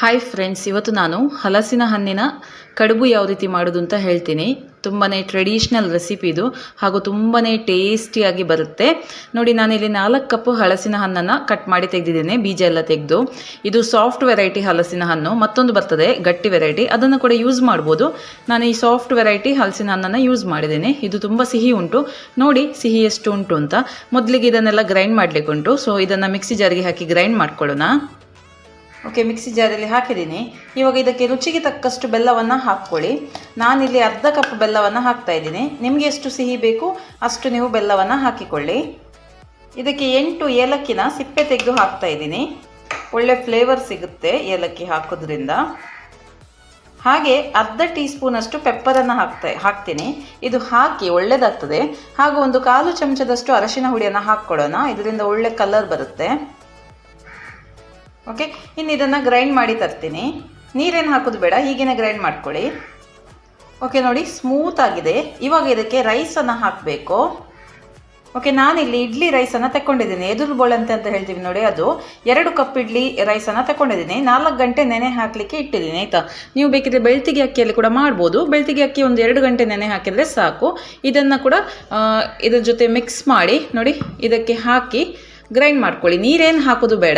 Hi friends, ಇವತ್ತು ನಾನು ಹಲಸಿನ ಹಣ್ಣಿನ ಕಡುಬು ಯಾವ ರೀತಿ ಮಾಡೋದು ಅಂತ ಹೇಳ್ತೀನಿ. ತುಂಬಾ ಟ್ರೆಡಿಷ್ನಲ್ ರೆಸಿಪಿ ಇದು, ಹಾಗೂ ತುಂಬಾ ಟೇಸ್ಟಿಯಾಗಿ ಬರುತ್ತೆ. ನೋಡಿ, ನಾನಿಲ್ಲಿ 4 ಕಪ್ ಹಲಸಿನ ಹಣ್ಣನ್ನು ಕಟ್ ಮಾಡಿ ತೆಗೆದಿದ್ದೇನೆ, ಬೀಜ ಎಲ್ಲ ತೆಗೆದು. ಇದು ಸಾಫ್ಟ್ ವೆರೈಟಿ ಹಲಸಿನ ಹಣ್ಣು. ಮತ್ತೊಂದು ಬರ್ತದೆ ಗಟ್ಟಿ ವೆರೈಟಿ, ಅದನ್ನು ಕೂಡ ಯೂಸ್ ಮಾಡ್ಬೋದು. ನಾನು ಈ ಸಾಫ್ಟ್ ವೆರೈಟಿ ಹಲಸಿನ ಹಣ್ಣನ್ನು ಯೂಸ್ ಮಾಡಿದ್ದೇನೆ. ಇದು ತುಂಬ ಸಿಹಿ ಉಂಟು. ನೋಡಿ ಸಿಹಿ ಎಷ್ಟು ಉಂಟು ಅಂತ. ಮೊದಲಿಗೆ ಇದನ್ನೆಲ್ಲ ಗ್ರೈಂಡ್ ಮಾಡಲಿಕ್ಕೆ ಉಂಟು. ಸೊ ಇದನ್ನು ಮಿಕ್ಸಿ ಜಾರಿಗೆ ಹಾಕಿ ಗ್ರೈಂಡ್ ಮಾಡ್ಕೊಳ್ಳೋಣ. ಓಕೆ, ಮಿಕ್ಸಿ ಜಾರಲ್ಲಿ ಹಾಕಿದ್ದೀನಿ. ಇವಾಗ ಇದಕ್ಕೆ ರುಚಿಗೆ ತಕ್ಕಷ್ಟು ಬೆಲ್ಲವನ್ನು ಹಾಕ್ಕೊಳ್ಳಿ. ನಾನಿಲ್ಲಿ ಅರ್ಧ ಕಪ್ ಬೆಲ್ಲವನ್ನು ಹಾಕ್ತಾ ಇದ್ದೀನಿ. ನಿಮಗೆ ಎಷ್ಟು ಸಿಹಿ ಬೇಕು ಅಷ್ಟು ನೀವು ಬೆಲ್ಲವನ್ನು ಹಾಕಿಕೊಳ್ಳಿ. ಇದಕ್ಕೆ 8 ಏಲಕ್ಕಿನ ಸಿಪ್ಪೆ ತೆಗೆದು ಹಾಕ್ತಾ ಇದ್ದೀನಿ. ಒಳ್ಳೆ ಫ್ಲೇವರ್ ಸಿಗುತ್ತೆ ಏಲಕ್ಕಿ ಹಾಕೋದ್ರಿಂದ. ಹಾಗೆ ಅರ್ಧ ಟೀ ಸ್ಪೂನಷ್ಟು ಪೆಪ್ಪರನ್ನು ಹಾಕ್ತೀನಿ. ಇದು ಹಾಕಿ ಒಳ್ಳೆಯದಾಗ್ತದೆ. ಹಾಗೂ 1/4 ಚಮಚದಷ್ಟು ಅರಶಿನ ಹುಡಿಯನ್ನು ಹಾಕ್ಕೊಳ್ಳೋಣ. ಇದರಿಂದ ಒಳ್ಳೆ ಕಲರ್ ಬರುತ್ತೆ. ಓಕೆ, ಇನ್ನು ಇದನ್ನು ಗ್ರೈಂಡ್ ಮಾಡಿ ತರ್ತೀನಿ. ನೀರೇನು ಹಾಕೋದು ಬೇಡ, ಹೀಗೇ ಗ್ರೈಂಡ್ ಮಾಡ್ಕೊಳ್ಳಿ. ಓಕೆ, ನೋಡಿ ಸ್ಮೂತ್ ಆಗಿದೆ. ಇವಾಗ ಇದಕ್ಕೆ ರೈಸನ್ನು ಹಾಕಬೇಕು. ಓಕೆ, ನಾನಿಲ್ಲಿ ಇಡ್ಲಿ ರೈಸನ್ನು ತಗೊಂಡಿದ್ದೀನಿ. ಎದುರು ಬೋಳಂತೆ ಅಂತ ಹೇಳ್ತೀವಿ ನೋಡಿ, ಅದು 2 ಕಪ್ ಇಡ್ಲಿ ರೈಸನ್ನು ತಗೊಂಡಿದ್ದೀನಿ. 4 ಗಂಟೆ ನೆನೆ ಹಾಕಲಿಕ್ಕೆ ಇಟ್ಟಿದ್ದೀನಿ, ಆಯಿತಾ. ನೀವು ಬೇಕಿದ್ರೆ ಬೆಳ್ತಿಗೆ ಅಕ್ಕಿಯಲ್ಲಿ ಕೂಡ ಮಾಡ್ಬೋದು. ಬೆಳ್ತಿಗೆ ಅಕ್ಕಿ 2 ಗಂಟೆ ನೆನೆ ಹಾಕಿದರೆ ಸಾಕು. ಇದನ್ನು ಕೂಡ ಇದರ ಜೊತೆ ಮಿಕ್ಸ್ ಮಾಡಿ ನೋಡಿ, ಇದಕ್ಕೆ ಹಾಕಿ ಗ್ರೈಂಡ್ ಮಾಡ್ಕೊಳ್ಳಿ. ನೀರೇನು ಹಾಕೋದು ಬೇಡ.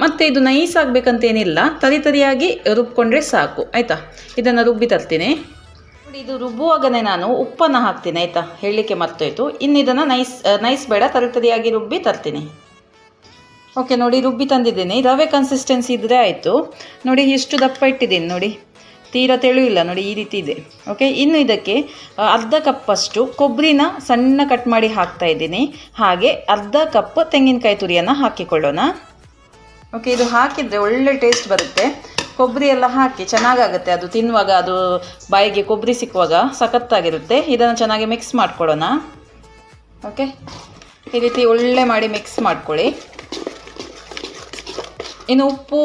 ಮತ್ತು ಇದು ನೈಸ್ ಆಗಬೇಕಂತೇನಿಲ್ಲ, ತರಿಯಾಗಿ ರುಬ್ಕೊಂಡ್ರೆ ಸಾಕು, ಆಯಿತಾ. ಇದನ್ನು ರುಬ್ಬಿ ತರ್ತೀನಿ. ನೋಡಿ, ಇದು ರುಬ್ಬುವಾಗನೇ ನಾನು ಉಪ್ಪನ್ನು ಹಾಕ್ತೀನಿ, ಆಯಿತಾ. ಹೇಳಲಿಕ್ಕೆ ಮರ್ತೋಯ್ತು. ಇನ್ನು ಇದನ್ನು ನೈಸ್ ಬೇಡ, ತರಿಯಾಗಿ ರುಬ್ಬಿ ತರ್ತೀನಿ. ಓಕೆ, ನೋಡಿ ರುಬ್ಬಿ ತಂದಿದ್ದೀನಿ. ರವೆ ಕನ್ಸಿಸ್ಟೆನ್ಸಿ ಇದ್ದರೆ ಆಯಿತು. ನೋಡಿ ಇಷ್ಟು ದಪ್ಪ ಇಟ್ಟಿದ್ದೀನಿ, ನೋಡಿ ತೀರಾ ತೆಳು ಇಲ್ಲ, ನೋಡಿ ಈ ರೀತಿ ಇದೆ. ಓಕೆ, ಇನ್ನು ಇದಕ್ಕೆ ಅರ್ಧ ಕಪ್ಪಷ್ಟು ಕೊಬ್ಬರಿನ ಸಣ್ಣ ಕಟ್ ಮಾಡಿ ಹಾಕ್ತಾ ಇದ್ದೀನಿ. ಹಾಗೆ ಅರ್ಧ ಕಪ್ ತೆಂಗಿನಕಾಯಿ ತುರಿಯನ್ನು ಹಾಕಿಕೊಳ್ಳೋಣ. ಓಕೆ, ಇದು ಹಾಕಿದರೆ ಒಳ್ಳೆ ಟೇಸ್ಟ್ ಬರುತ್ತೆ. ಕೊಬ್ಬರಿ ಎಲ್ಲ ಹಾಕಿ ಚೆನ್ನಾಗಾಗುತ್ತೆ. ಅದು ತಿನ್ನುವಾಗ, ಅದು ಬಾಯಿಗೆ ಕೊಬ್ಬರಿ ಸಿಕ್ಕುವಾಗ ಸಖತ್ತಾಗಿರುತ್ತೆ. ಇದನ್ನು ಚೆನ್ನಾಗಿ ಮಿಕ್ಸ್ ಮಾಡ್ಕೊಳ್ಳೋಣ. ಓಕೆ, ಈ ರೀತಿ ಒಳ್ಳೆ ಮಾಡಿ ಮಿಕ್ಸ್ ಮಾಡ್ಕೊಳ್ಳಿ. ಇನ್ನು ಉಪ್ಪು,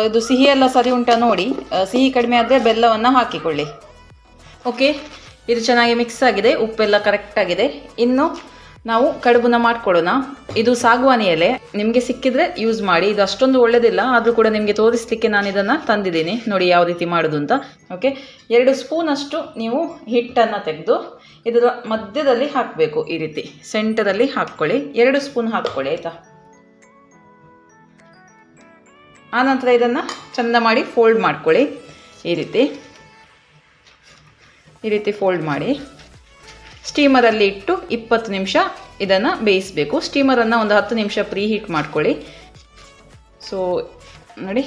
ಇದು ಸಿಹಿ ಎಲ್ಲ ಸರಿ ಉಂಟಾ ನೋಡಿ. ಸಿಹಿ ಕಡಿಮೆ ಆದರೆ ಬೆಲ್ಲವನ್ನು ಹಾಕಿಕೊಳ್ಳಿ. ಓಕೆ, ಇದು ಚೆನ್ನಾಗಿ ಮಿಕ್ಸ್ ಆಗಿದೆ, ಉಪ್ಪೆಲ್ಲ ಕರೆಕ್ಟಾಗಿದೆ. ಇನ್ನು ನಾವು ಕಡುಬನ್ನ ಮಾಡ್ಕೊಳ್ಳೋಣ. ಇದು ಸಾಗುವಾನಿ ಎಲೆ ನಿಮಗೆ ಸಿಕ್ಕಿದ್ರೆ ಯೂಸ್ ಮಾಡಿ. ಇದು ಅಷ್ಟೊಂದು ಒಳ್ಳೆಯದಿಲ್ಲ, ಆದರೂ ಕೂಡ ನಿಮಗೆ ತೋರಿಸಲಿಕ್ಕೆ ನಾನು ಇದನ್ನು ತಂದಿದ್ದೀನಿ. ನೋಡಿ ಯಾವ ರೀತಿ ಮಾಡೋದು ಅಂತ. ಓಕೆ, 2 ಸ್ಪೂನಷ್ಟು ನೀವು ಹಿಟ್ಟನ್ನು ತೆಗೆದು ಇದರ ಮಧ್ಯದಲ್ಲಿ ಹಾಕಬೇಕು. ಈ ರೀತಿ ಸೆಂಟರಲ್ಲಿ ಹಾಕ್ಕೊಳ್ಳಿ. 2 ಸ್ಪೂನ್ ಹಾಕ್ಕೊಳ್ಳಿ, ಆಯಿತಾ. ಆನಂತರ ಇದನ್ನು ಚೆಂದ ಮಾಡಿ ಫೋಲ್ಡ್ ಮಾಡ್ಕೊಳ್ಳಿ. ಈ ರೀತಿ ಫೋಲ್ಡ್ ಮಾಡಿ ಸ್ಟೀಮರಲ್ಲಿ ಇಟ್ಟು 20 ನಿಮಿಷ ಇದನ್ನು ಬೇಯಿಸಬೇಕು. ಸ್ಟೀಮರನ್ನು 10 ನಿಮಿಷ ಪ್ರೀ ಹೀಟ್ ಮಾಡ್ಕೊಳ್ಳಿ. ಸೊ ನೋಡಿ,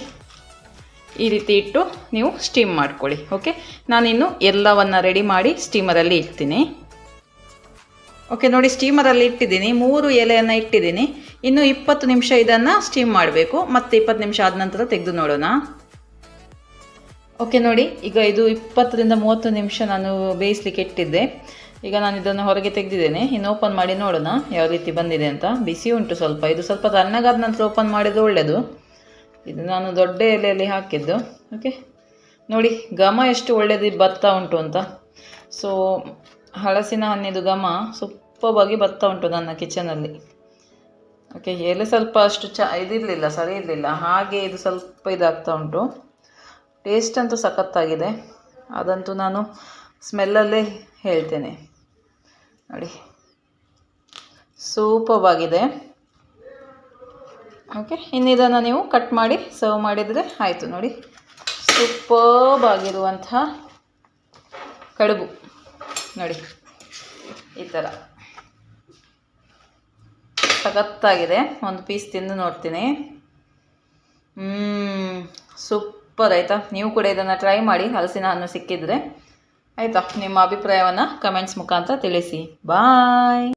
ಈ ರೀತಿ ಇಟ್ಟು ನೀವು ಸ್ಟೀಮ್ ಮಾಡ್ಕೊಳ್ಳಿ. ಓಕೆ, ನಾನಿನ್ನು ಎಲ್ಲವನ್ನು ರೆಡಿ ಮಾಡಿ ಸ್ಟೀಮರಲ್ಲಿ ಇಡ್ತೀನಿ. ಓಕೆ, ನೋಡಿ ಸ್ಟೀಮರಲ್ಲಿ ಇಟ್ಟಿದ್ದೀನಿ. 3 ಎಲೆಯನ್ನು ಇಟ್ಟಿದ್ದೀನಿ. ಇನ್ನು 20 ನಿಮಿಷ ಇದನ್ನು ಸ್ಟೀಮ್ ಮಾಡಬೇಕು. ಮತ್ತು 20 ನಿಮಿಷ ಆದ ನಂತರ ತೆಗೆದು ನೋಡೋಣ. ಓಕೆ, ನೋಡಿ ಈಗ ಇದು 20ರಿಂದ 30 ನಿಮಿಷ ನಾನು ಬೇಯಿಸಲಿಕ್ಕೆ ಇಟ್ಟಿದ್ದೆ. ಈಗ ನಾನು ಇದನ್ನು ಹೊರಗೆ ತೆಗೆದಿದ್ದೇನೆ. ಇನ್ನು ಓಪನ್ ಮಾಡಿ ನೋಡೋಣ ಯಾವ ರೀತಿ ಬಂದಿದೆ ಅಂತ. ಬಿಸಿ ಉಂಟು ಸ್ವಲ್ಪ. ಇದು ಸ್ವಲ್ಪ ತಣ್ಣಗಾದ ನಂತರ ಓಪನ್ ಮಾಡಿದರೆ ಒಳ್ಳೆಯದು. ಇದು ನಾನು ದೊಡ್ಡ ಎಲೆಯಲ್ಲಿ ಹಾಕಿದ್ದು. ಓಕೆ, ನೋಡಿ ಘಮ ಎಷ್ಟು ಒಳ್ಳೆಯದು ಬರ್ತಾ ಉಂಟು ಅಂತ. ಸೊ ಹಲಸಿನ ಹಣ್ಣಿದು ಘಮ ಸೂಪರ್ಬಾಗಿ ಬರ್ತಾ ಉಂಟು ನನ್ನ ಕಿಚನಲ್ಲಿ. ಓಕೆ, ಎಲೆ ಸ್ವಲ್ಪ ಅಷ್ಟು ಇದಿರಲಿಲ್ಲ, ಸರಿ ಇರಲಿಲ್ಲ. ಹಾಗೆ ಇದು ಸ್ವಲ್ಪ ಇದಾಗ್ತಾ ಉಂಟು. ಟೇಸ್ಟ್ ಅಂತೂ ಸಖತ್ತಾಗಿದೆ. ಅದಂತೂ ನಾನು ಸ್ಮೆಲ್ಲಲ್ಲೇ ಹೇಳ್ತೇನೆ. ನೋಡಿ ಸೂಪರ್ಬಾಗಿದೆ. ಓಕೆ, ಇನ್ನು ಇದನ್ನು ನೀವು ಕಟ್ ಮಾಡಿ ಸರ್ವ್ ಮಾಡಿದರೆ ಆಯಿತು. ನೋಡಿ ಸೂಪರ್ಬಾಗಿರುವಂತಹ ಕಡುಬು ನೋಡಿ, ಈ ಥರ ಸಖತ್ತಾಗಿದೆ. ಒಂದು ಪೀಸ್ ತಿಂದು ನೋಡ್ತೀನಿ. ಸೂಪರ್, ಆಯಿತಾ. ನೀವು ಕೂಡ ಇದನ್ನು ಟ್ರೈ ಮಾಡಿ, ಹಲಸಿನ ಹಣ್ಣು ಸಿಕ್ಕಿದರೆ, ಆಯಿತಾ. ನಿಮ್ಮ ಅಭಿಪ್ರಾಯವನ್ನು ಕಮೆಂಟ್ಸ್ ಮುಖಾಂತರ ತಿಳಿಸಿ. ಬಾಯ್.